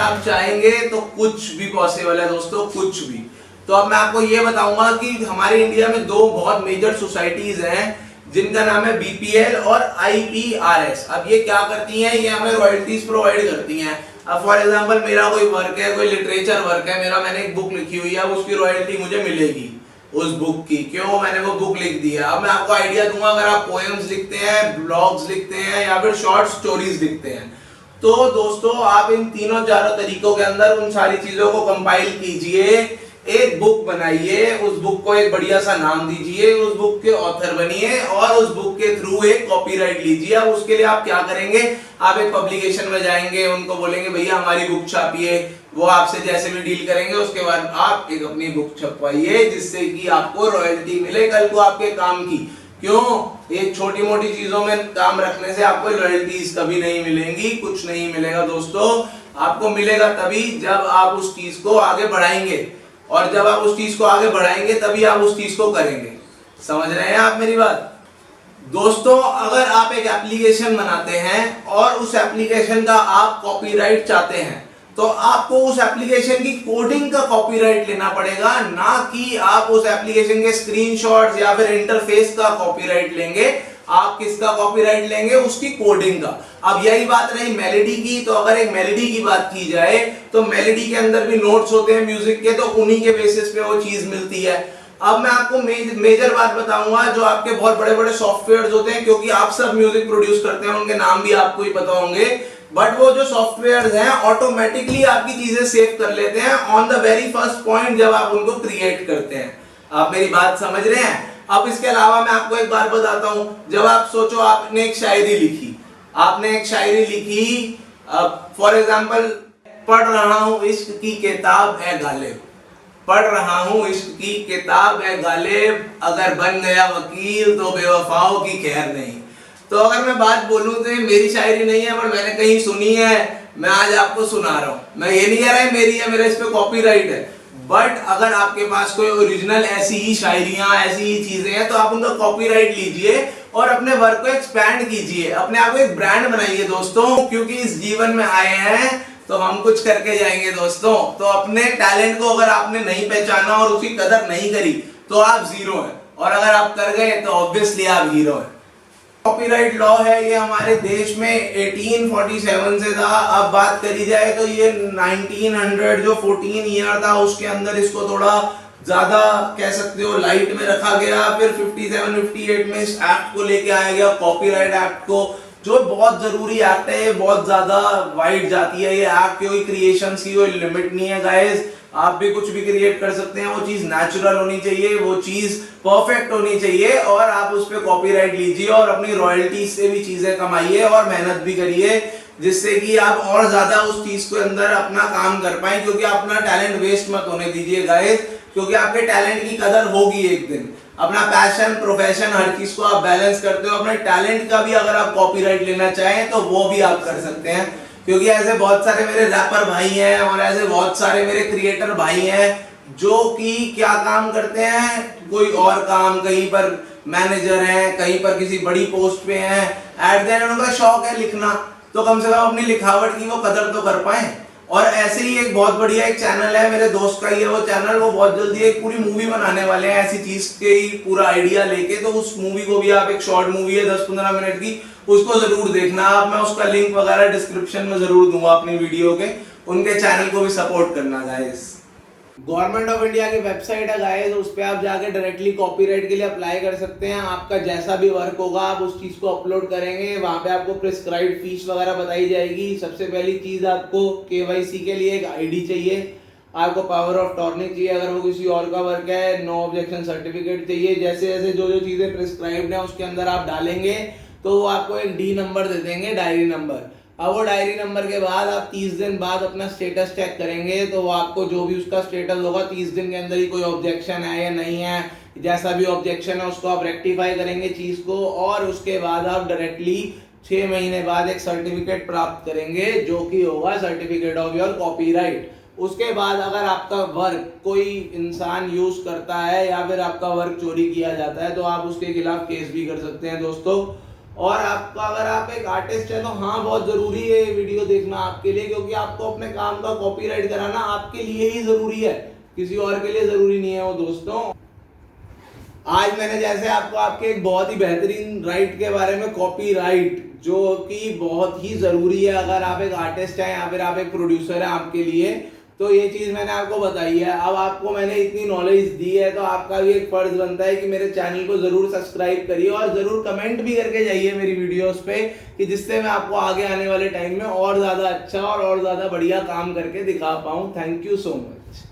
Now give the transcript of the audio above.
आप चाहेंगे तो कुछ भी पॉसिबल है दोस्तों, कुछ भी। तो अब मैं आपको ये बताऊंगा कि हमारे इंडिया में दो बहुत मेजर सोसाइटीज हैं जिनका नाम है बीपीएल और आईपीआरएस। अब ये क्या करती हैं, ये हमें रॉयल्टीज प्रोवाइड करती हैं। अब फॉर एग्जांपल मेरा कोई वर्क है, कोई लिटरेचर वर्क है मेरा, मैंने एक बुक लिखी हुई है, उसकी रॉयल्टी मुझे मिलेगी उस बुक की, क्यों, मैंने वो बुक लिख दी है। अब मैं आपको आइडिया दूंगा, अगर आप पोएम्स लिखते हैं, ब्लॉग्स लिखते हैं या फिर शॉर्ट स्टोरीज लिखते हैं, तो दोस्तों आप इन तीनों चारों तरीकों के अंदर उन सारी चीजों को कंपाइल कीजिए, एक बुक बनाइए, उस बुक को एक बढ़िया सा नाम दीजिए, उस बुक के ऑथर बनिए और उस बुक के थ्रू एक कॉपीराइट लीजिए। अब उसके लिए आप क्या करेंगे, आप एक पब्लिकेशन में जाएंगे, उनको बोलेंगे भैया हमारी बुक छापिए, वो आपसे जैसे भी डील करेंगे, उसके बाद आप एक अपनी बुक छपवाइए जिससे कि आपको रॉयल्टी मिले कल को आपके काम की। क्यों, एक छोटी मोटी चीजों में काम रखने से आपको रॉयल्टीज कभी नहीं मिलेंगी, कुछ नहीं मिलेगा दोस्तों। आपको मिलेगा तभी जब आप उस चीज को आगे बढ़ाएंगे, और जब आप उस चीज को आगे बढ़ाएंगे तभी आप उस चीज को करेंगे। समझ रहे हैं आप मेरी बात दोस्तों? अगर आप एक एप्लीकेशन बनाते हैं और उस एप्लीकेशन का आप कॉपीराइट चाहते हैं, तो आपको उस एप्लीकेशन की कोडिंग का कॉपीराइट लेना पड़ेगा, ना कि आप उस एप्लीकेशन के स्क्रीनशॉट्स या फिर इंटरफेस का कॉपीराइट लेंगे। आप किसका कॉपीराइट लेंगे, उसकी कोडिंग का। अब यही बात रही मेलोडी की, तो अगर एक मेलोडी की बात की जाए तो मेलोडी के अंदर भी नोट्स होते हैं म्यूजिक के, तो उन्हीं के बेसिस पे वो चीज मिलती है। अब मैं आपको मेजर बात बताऊंगा, जो आपके बहुत बड़े बड़े सॉफ्टवेयर्स होते हैं, क्योंकि आप सब म्यूजिक प्रोड्यूस करते हैं, उनके नाम भी आपको ही पता होंगे, बट वो जो सॉफ्टवेयर्स हैं ऑटोमेटिकली आपकी चीजें सेव कर लेते हैं on the very first point जब आप उनको क्रिएट करते हैं। आप मेरी बात समझ रहे हैं? अब इसके अलावा मैं आपको एक बात बताता हूं, जब आप सोचो आपने एक शायरी लिखी, फॉर एग्जाम्पल, पढ़ रहा हूं इश्क की किताब है गालिब, पढ़ रहा हूं इश्क की किताब है गालिब, अगर बन गया वकील तो बेवफाओं की खैर नहीं। तो अगर मैं बात बोलूं तो मेरी शायरी नहीं है, पर मैंने कहीं सुनी है, मैं आज आपको सुना रहा हूं। मैं ये नहीं कह रहा है मेरी है, मेरा इस पे कॉपीराइट है, बट अगर आपके पास कोई ओरिजिनल ऐसी ही शायरियां, ऐसी ही चीजें हैं, तो आप उनका कॉपीराइट लीजिए और अपने वर्क को एक्सपैंड कीजिए, अपने आप को एक ब्रांड बनाइए दोस्तों, क्योंकि इस जीवन में आए हैं तो हम कुछ करके जाएंगे दोस्तों। तो अपने टैलेंट को अगर आपने नहीं पहचाना और उसकी कदर नहीं करी तो आप जीरो हैं, और अगर आप कर गए तो ऑब्वियसली आप हीरो हैं। कॉपीराइट लॉ है ये हमारे देश में 1847 से था। अब बात करी जाए तो ये 1900 जो 14 ईयर था उसके अंदर इसको थोड़ा ज्यादा कह सकते हो लाइट में रखा गया, फिर 57-58 में इस एक्ट को लेके आया गया, कॉपीराइट एक्ट को, जो बहुत जरूरी एक्ट है, बहुत ज्यादा वाइड जाती है ये एक्ट, कोई क्रिएशन की कोई लिमिट नहीं है गाइस, आप भी कुछ भी क्रिएट कर सकते हैं, वो चीज नेचुरल होनी चाहिए, वो चीज परफेक्ट होनी चाहिए, और आप उस पर कॉपीराइट लीजिए और अपनी रॉयल्टी से भी चीजें कमाइए और मेहनत भी करिए, जिससे कि आप और ज्यादा उस चीज के अंदर अपना काम कर पाए, क्योंकि अपना टैलेंट वेस्ट मत होने दीजिए गाइस, क्योंकि आपके टैलेंट की कदर होगी एक दिन। अपना पैशन, प्रोफेशन, हर चीज को आप बैलेंस करते हो, अपने टैलेंट का भी अगर आप कॉपीराइट लेना चाहें तो वो भी आप कर सकते हैं, क्योंकि ऐसे बहुत सारे मेरे रैपर भाई हैं और ऐसे बहुत सारे मेरे क्रिएटर भाई हैं जो कि क्या काम करते हैं, कोई और काम, कहीं पर मैनेजर हैं, कहीं पर किसी बड़ी पोस्ट पे हैं, एट द एंड उनका शौक है लिखना, तो कम से कम अपनी लिखावट की वो कदर तो कर पाए। और ऐसे ही एक बहुत बढ़िया एक चैनल है मेरे दोस्त का ही है वो चैनल, वो बहुत जल्दी एक पूरी मूवी बनाने वाले हैं ऐसी चीज के ही पूरा आइडिया लेके, तो उस मूवी को भी आप, एक शॉर्ट मूवी है 10-15 मिनट की, उसको जरूर देखना आप, मैं उसका लिंक वगैरह डिस्क्रिप्शन में जरूर दूंगा अपनी वीडियो के, उनके चैनल को भी सपोर्ट करना गाइस। गवर्नमेंट ऑफ इंडिया की वेबसाइट है गाइस, उस पर आप जाके डायरेक्टली कॉपीराइट के लिए अप्लाई कर सकते हैं। आपका जैसा भी वर्क होगा आप उस चीज को अपलोड करेंगे, वहां पे आपको प्रिस्क्राइब्ड फीस वगैरह बताई जाएगी। सबसे पहली चीज आपको केवाईसी के लिए एक आईडी चाहिए, आपको पावर ऑफ अटॉर्नी चाहिए अगर वो किसी और का वर्क है, नो ऑब्जेक्शन सर्टिफिकेट चाहिए। जैसे जैसे जो जो चीजें प्रिस्क्राइब्ड है उसके अंदर आप डालेंगे तो वो आपको एक डी नंबर दे देंगे, डायरी नंबर। अब वो डायरी नंबर के बाद आप 30 दिन बाद अपना स्टेटस चेक करेंगे, तो वो आपको जो भी उसका स्टेटस होगा 30 दिन के अंदर ही कोई ऑब्जेक्शन है या नहीं है, जैसा भी ऑब्जेक्शन है उसको आप रेक्टिफाई करेंगे चीज को, और उसके बाद आप डायरेक्टली 6 महीने बाद एक सर्टिफिकेट प्राप्त करेंगे जो कि होगा सर्टिफिकेट ऑफ योर कॉपीराइट। उसके बाद अगर आपका वर्क कोई इंसान यूज करता है या फिर आपका वर्क चोरी किया जाता है तो आप उसके खिलाफ केस भी कर सकते हैं दोस्तों। और आपका अगर आप एक आर्टिस्ट है तो हाँ बहुत ज़रूरी है ये वीडियो देखना आपके लिए, क्योंकि आपको अपने काम का कॉपीराइट कराना आपके लिए ही ज़रूरी है, किसी और के लिए ज़रूरी नहीं है वो दोस्तों। आज मैंने जैसे आपको आपके एक बहुत ही बेहतरीन राइट के बारे में, कॉपीराइट जो कि बहुत ही ज़रूरी है अगर आप एक आर्टिस्ट हैं या फिर आप एक प्रोड्यूसर हैं आपके लिए, तो ये चीज़ मैंने आपको बताई है। अब आपको मैंने इतनी नॉलेज दी है तो आपका भी एक फर्ज बनता है कि मेरे चैनल को ज़रूर सब्सक्राइब करिए और ज़रूर कमेंट भी करके जाइए मेरी वीडियोस पे, कि जिससे मैं आपको आगे आने वाले टाइम में और ज़्यादा अच्छा और ज़्यादा बढ़िया काम करके दिखा पाऊँ। Thank you so much.